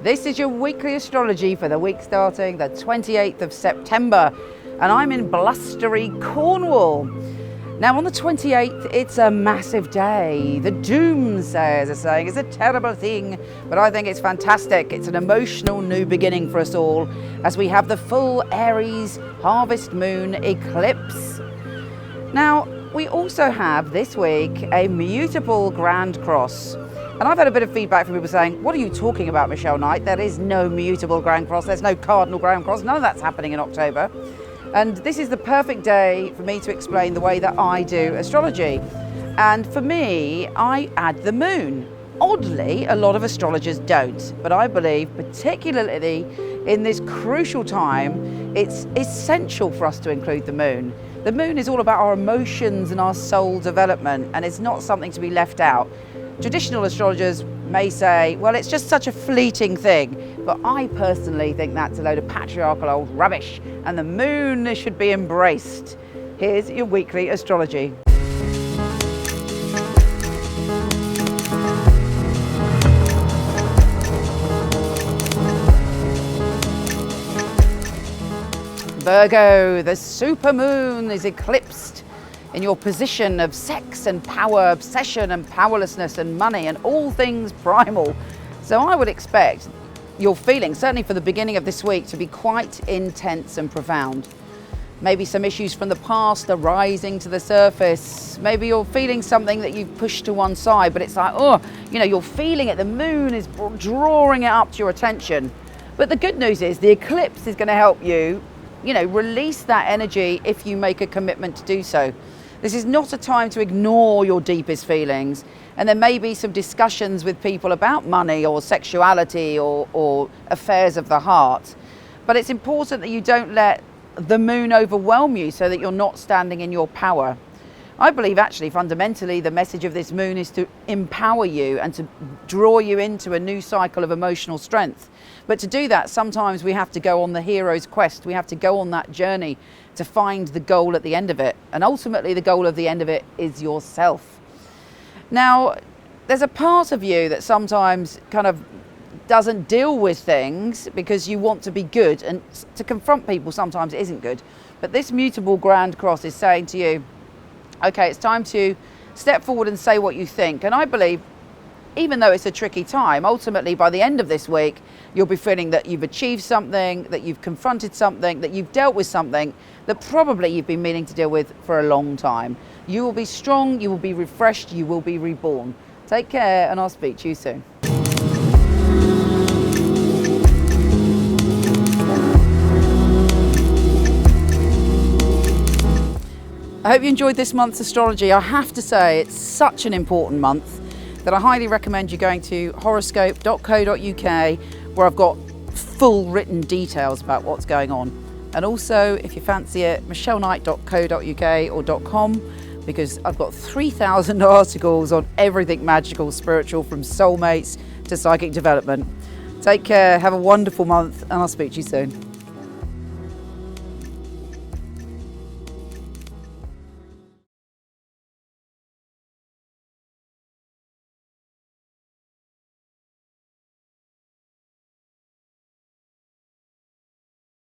This is your weekly astrology for the week starting the 28th of September, and I'm in blustery Cornwall. Now on the 28th, it's a massive day. The doomsayers are saying it's a terrible thing, but I think it's fantastic. It's an emotional new beginning for us all as we have the full Aries harvest moon eclipse. Now, we also have this week a Mutable Grand Cross. And I've had a bit of feedback from people saying, what are you talking about, Michele Knight? There is no Mutable Grand Cross, there's no Cardinal Grand Cross, none of that's happening in October. And this is the perfect day for me to explain the way that I do astrology. And for me, I add the moon. Oddly, a lot of astrologers don't, but I believe particularly in this crucial time, it's essential for us to include the moon. The moon is all about our emotions and our soul development, and it's not something to be left out. Traditional astrologers may say, well, it's just such a fleeting thing, but I personally think that's a load of patriarchal old rubbish, and the moon should be embraced. Here's your weekly astrology. Virgo, the supermoon is eclipsed in your position of sex and power, obsession and powerlessness and money and all things primal. So I would expect your feelings, certainly for the beginning of this week, to be quite intense and profound. Maybe some issues from the past are rising to the surface. Maybe you're feeling something that you've pushed to one side, but it's like, oh, you know, you're feeling it. The moon is drawing it up to your attention. But the good news is the eclipse is going to help you, release that energy if you make a commitment to do so. This is not a time to ignore your deepest feelings, and there may be some discussions with people about money or sexuality or affairs of the heart, but it's important that you don't let the moon overwhelm you so that you're not standing in your power. I believe actually fundamentally the message of this moon is to empower you and to draw you into a new cycle of emotional strength. But to do that, sometimes we have to go on the hero's quest. We have to go on that journey to find the goal at the end of it. And ultimately the goal of the end of it is yourself. Now, there's a part of you that sometimes kind of doesn't deal with things because you want to be good, and to confront people sometimes isn't good. But this Mutable Grand Cross is saying to you, okay, it's time to step forward and say what you think. And I believe, even though it's a tricky time, ultimately by the end of this week, you'll be feeling that you've achieved something, that you've confronted something, that you've dealt with something that probably you've been meaning to deal with for a long time. You will be strong, you will be refreshed, you will be reborn. Take care, and I'll speak to you soon. I hope you enjoyed this month's astrology. I have to say, it's such an important month that I highly recommend you going to horoscope.co.uk, where I've got full written details about what's going on. And also, if you fancy it, michelleknight.co.uk or .com, because I've got 3,000 articles on everything magical, spiritual, from soulmates to psychic development. Take care, have a wonderful month, and I'll speak to you soon.